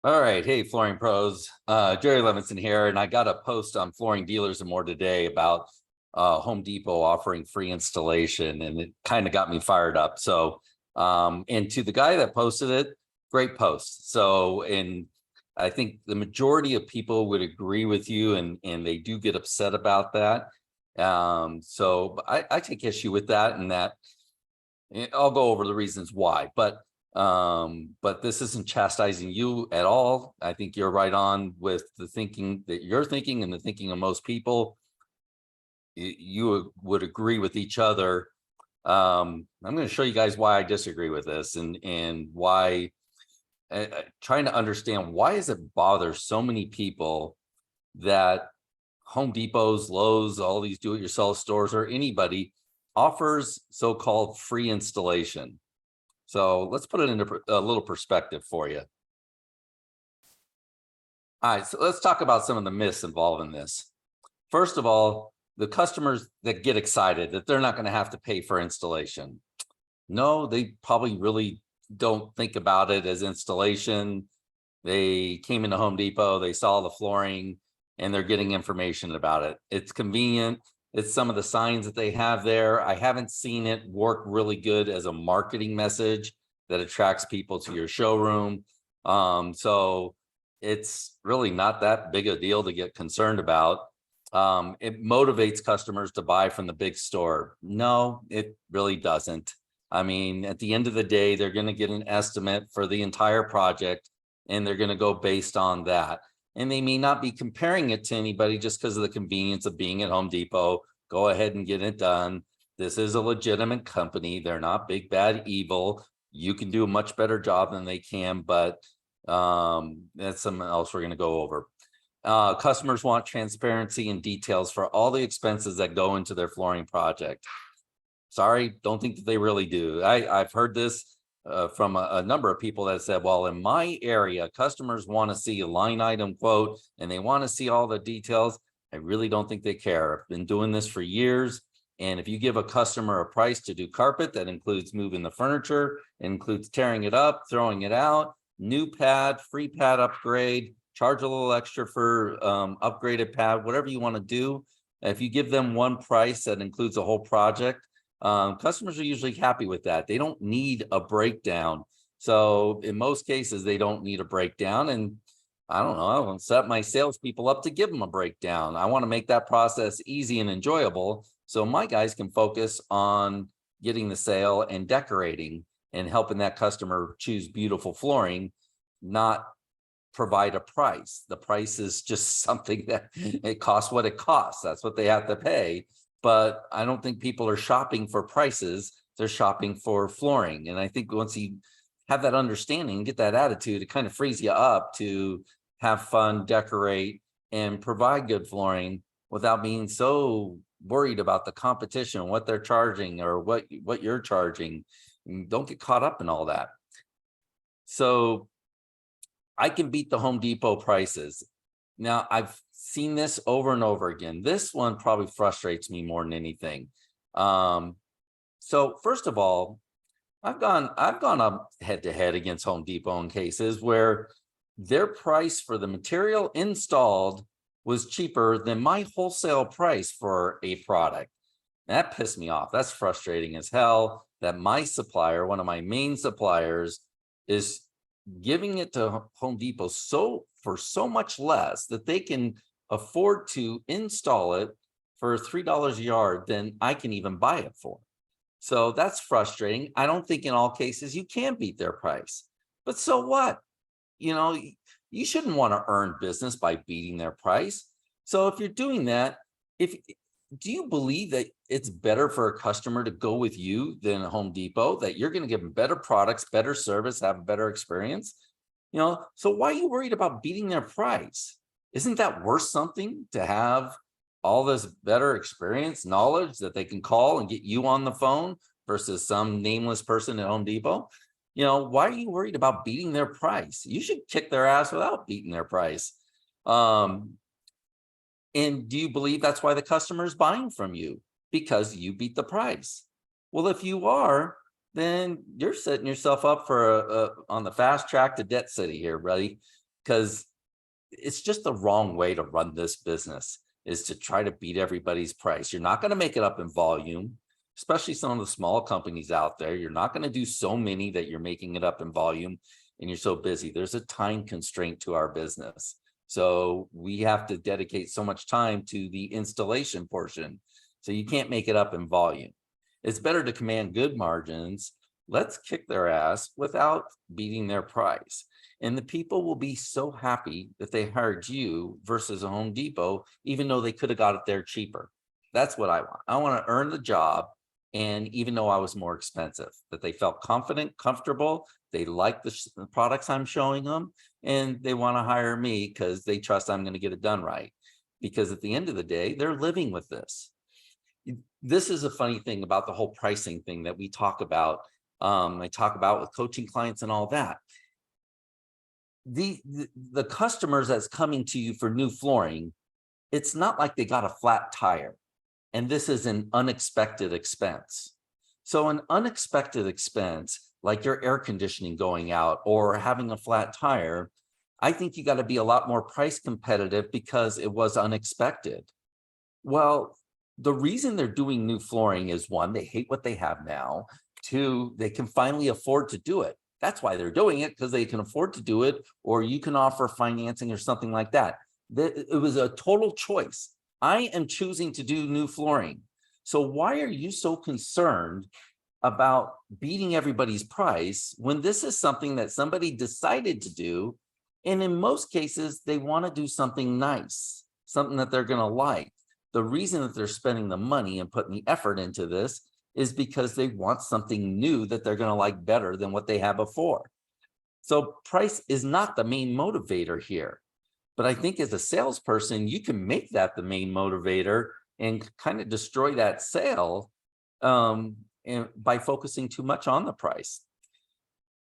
All right. Hey, flooring pros. Jerry Levinson here. And I got a post on Flooring Dealers and More today about Home Depot offering free installation. And it kind of got me fired up. And to the guy that posted it, great post. And I think the majority of people would agree with you, and they do get upset about that. I take issue with that, and that I'll go over the reasons why, but this isn't chastising you at all. I think you're right on with the thinking that you're thinking and the thinking of most people. You would agree with each other. I'm going to show you guys why I disagree with this, and why, trying to understand why does it bother so many people that Home Depots, Lowe's, all these do-it-yourself stores, or anybody offers so-called free installation. So let's put it into a little perspective for you. All right, so let's talk about some of the myths involved in this. First of all, the customers that get excited that they're not going to have to pay for installation. No, they probably really don't think about it as installation. They came into Home Depot, they saw the flooring, and they're getting information about it. It's convenient. It's some of the signs that they have there. I haven't seen it work really good as a marketing message that attracts people to your showroom. So it's really not that big a deal to get concerned about. It motivates customers to buy from the big store. No, it really doesn't. I mean, at the end of the day, they're going to get an estimate for the entire project, and they're going to go based on that. And they may not be comparing it to anybody just because of the convenience of being at Home Depot. Go ahead and get it done. This is a legitimate company. They're not big, bad, evil. You can do a much better job than they can, but that's something else we're going to go over. Customers want transparency and details for all the expenses that go into their flooring project. Sorry, don't think that they really do. I've heard this from a number of people that said, well, in my area, customers want to see a line item quote and they want to see all the details. I really don't think they care. I've been doing this for years. And if you give a customer a price to do carpet, that includes moving the furniture, includes tearing it up, throwing it out, new pad, free pad upgrade, charge a little extra for upgraded pad, whatever you want to do. If you give them one price that includes a whole project, customers are usually happy with that. They don't need a breakdown. So in most cases, they don't need a breakdown. And I don't know, I want to set my salespeople up to give them a breakdown. I want to make that process easy and enjoyable, so my guys can focus on getting the sale and decorating and helping that customer choose beautiful flooring, not provide a price. The price is just something that it costs what it costs. That's what they have to pay. But I don't think people are shopping for prices. They're shopping for flooring. And I think once you have that understanding, get that attitude, it kind of frees you up to have fun, decorate, and provide good flooring without being so worried about the competition, what they're charging or what you're charging. Don't get caught up in all that. So I can beat the Home Depot prices. Now, I've seen this over and over again. This one probably frustrates me more than anything. So first of all, I've gone up head to head against Home Depot in cases where their price for the material installed was cheaper than my wholesale price for a product. That pissed me off. That's frustrating as hell, that my supplier, one of my main suppliers, is giving it to Home Depot for so much less that they can afford to install it for $3 a yard than I can even buy it for. So that's frustrating. I don't think in all cases you can beat their price, but so what? You know, you shouldn't want to earn business by beating their price. So if you're doing that, do you believe that it's better for a customer to go with you than Home Depot, that you're going to give them better products, better service, have a better experience? You know, so why are you worried about beating their price? Isn't that worth something to have all this better experience, knowledge that they can call and get you on the phone versus some nameless person at Home Depot? You know, why are you worried about beating their price? You should kick their ass without beating their price. And do you believe that's why the customer is buying from you? Because you beat the price. Well, if you are, then you're setting yourself up for on the fast track to debt city here, buddy. because it's just the wrong way to run this business, is to try to beat everybody's price. You're not going to make it up in volume, especially some of the small companies out there. You're not going to do so many that you're making it up in volume and you're so busy. There's a time constraint to our business. So we have to dedicate so much time to the installation portion. So you can't make it up in volume. It's better to command good margins. Let's kick their ass without beating their price. And the people will be so happy that they hired you versus a Home Depot, even though they could have got it there cheaper. That's what I want. I want to earn the job. And even though I was more expensive, that they felt confident, comfortable, they like the products I'm showing them, and they want to hire me because they trust I'm going to get it done right. Because at the end of the day, they're living with this. This is a funny thing about the whole pricing thing that we talk about. I talk about with coaching clients and all that. The customers that's coming to you for new flooring, it's not like they got a flat tire. And this is an unexpected expense. So an unexpected expense, like your air conditioning going out or having a flat tire, I think you got to be a lot more price competitive because it was unexpected. Well, the reason they're doing new flooring is, one, they hate what they have now. Two, they can finally afford to do it. That's why they're doing it, because they can afford to do it, or you can offer financing or something like that. It was a total choice. I am choosing to do new flooring. So why are you so concerned about beating everybody's price when this is something that somebody decided to do? And in most cases, they want to do something nice, something that they're going to like. The reason that they're spending the money and putting the effort into this is because they want something new that they're going to like better than what they had before. So price is not the main motivator here. But I think as a salesperson, you can make that the main motivator and kind of destroy that sale and by focusing too much on the price.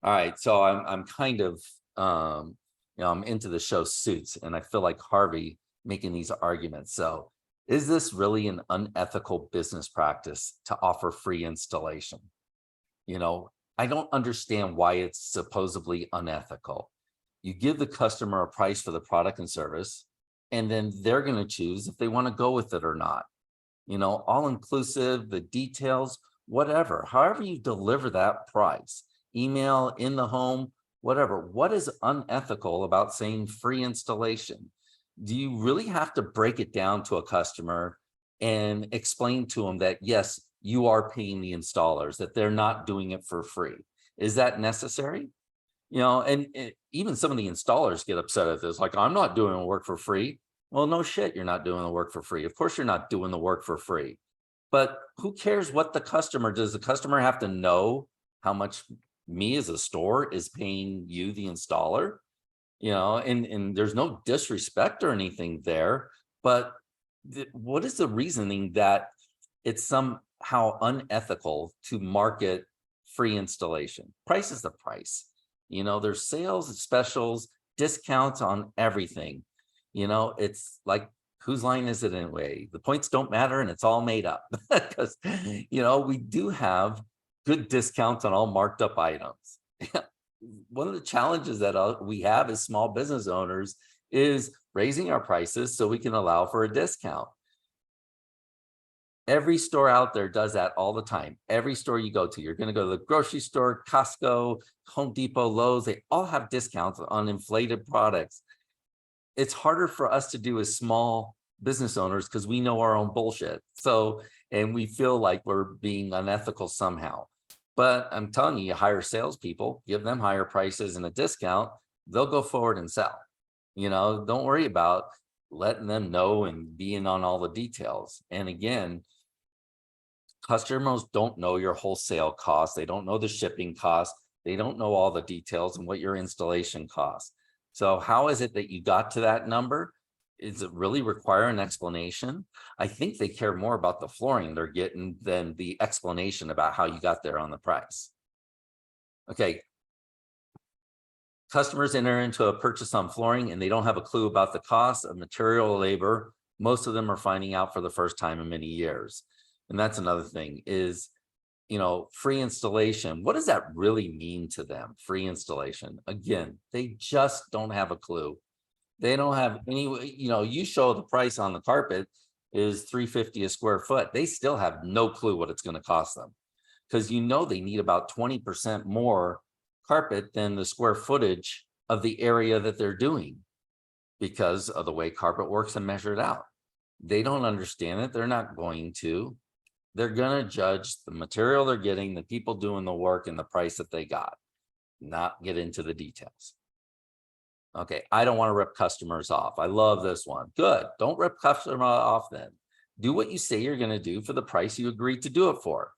All right, so I'm kind of I'm into the show Suits, and I feel like Harvey making these arguments. So is this really an unethical business practice to offer free installation? I don't understand why it's supposedly unethical. You give the customer a price for the product and service, and then they're going to choose if they want to go with it or not. All inclusive, the details, whatever, however you deliver that price, email, in the home, whatever. What is unethical about saying free installation? Do you really have to break it down to a customer and explain to them that, yes, you are paying the installers, that they're not doing it for free? Is that necessary? And even some of the installers get upset at this, like, I'm not doing the work for free. Well, no shit, you're not doing the work for free. Of course, you're not doing the work for free. But who cares what the customer does? The customer have to know how much me as a store is paying you, the installer? And there's no disrespect or anything there. But what is the reasoning that it's somehow unethical to market free installation? Price is the price. There's sales and specials, discounts on everything. It's like, whose line is it anyway? The points don't matter and it's all made up because, we do have good discounts on all marked up items. One of the challenges that we have as small business owners is raising our prices so we can allow for a discount. Every store out there does that all the time. Every store you go to, you're going to go to the grocery store, Costco, Home Depot, Lowe's, they all have discounts on inflated products. It's harder for us to do as small business owners because we know our own bullshit. And we feel like we're being unethical somehow. But I'm telling you, you hire salespeople, give them higher prices and a discount, they'll go forward and sell. Don't worry about letting them know and being on all the details. And again, customers don't know your wholesale costs. They don't know the shipping costs. They don't know all the details and what your installation costs. So how is it that you got to that number? Does it really require an explanation? I think they care more about the flooring they're getting than the explanation about how you got there on the price. Okay. Customers enter into a purchase on flooring and they don't have a clue about the cost of material or labor. Most of them are finding out for the first time in many years. And that's another thing is, free installation. What does that really mean to them? Free installation. Again, they just don't have a clue. They don't have any, you show the price on the carpet is $350 a square foot. They still have no clue what it's going to cost them, because they need about 20% more carpet than the square footage of the area that they're doing, because of the way carpet works and measured out. They don't understand it. They're not going to. They're going to judge the material they're getting, the people doing the work, and the price that they got, not get into the details. Okay, I don't want to rip customers off. I love this one. Good. Don't rip customer off then. Do what you say you're going to do for the price you agreed to do it for.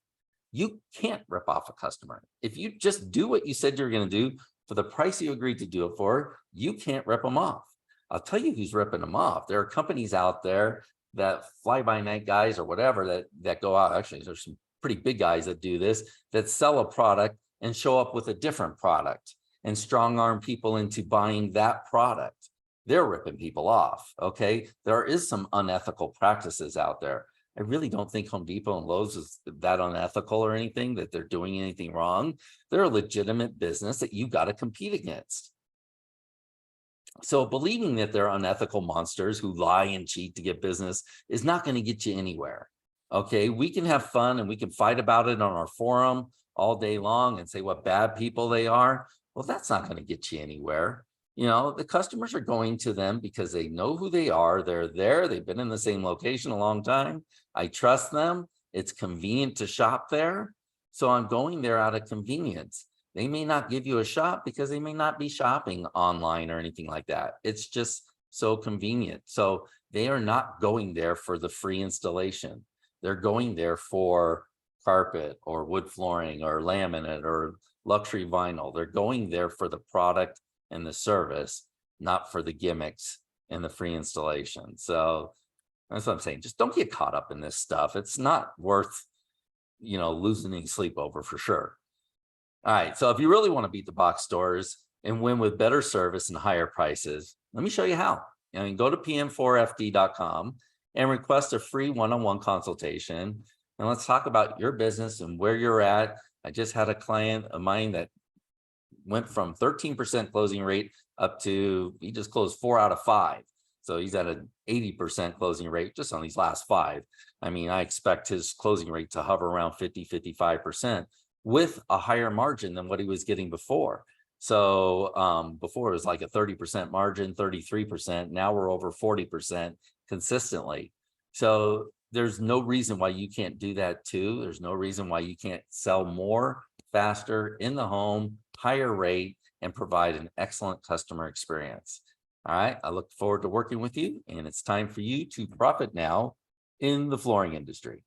You can't rip off a customer. If you just do what you said you're going to do for the price you agreed to do it for, you can't rip them off. I'll tell you who's ripping them off. There are companies out there that fly-by-night guys or whatever that go out. Actually, there's some pretty big guys that do this, that sell a product and show up with a different product and strong arm people into buying that product. They're ripping people off. Okay, there is some unethical practices out there. I really don't think Home Depot and Lowe's is that unethical or anything, that they're doing anything wrong. They're a legitimate business that you got to compete against. So believing that they're unethical monsters who lie and cheat to get business is not going to get you anywhere. Okay, we can have fun and we can fight about it on our forum all day long and say what bad people they are. Well, that's not going to get you anywhere. The customers are going to them because they know who they are. They're there. They've been in the same location a long time. I trust them. It's convenient to shop there. So I'm going there out of convenience. They may not give you a shop because they may not be shopping online or anything like that. It's just so convenient. So they are not going there for the free installation. They're going there for carpet or wood flooring or laminate or luxury vinyl. They're going there for the product and the service, not for the gimmicks and the free installation. So that's what I'm saying. Just don't get caught up in this stuff. It's not worth, losing any sleep over, for sure. All right. So if you really want to beat the box stores and win with better service and higher prices, let me show you how. Go to pm4fd.com and request a free one-on-one consultation. And let's talk about your business and where you're at. I just had a client of mine that went from 13% closing rate up to, he just closed 4 out of 5. So he's at an 80% closing rate just on these last 5. I expect his closing rate to hover around 50-55% with a higher margin than what he was getting before. So before it was like a 30% margin, 33%. Now we're over 40% consistently. So there's no reason why you can't do that too. There's no reason why you can't sell more, faster, in the home, higher rate, and provide an excellent customer experience. All right, I look forward to working with you, and it's time for you to profit now in the flooring industry.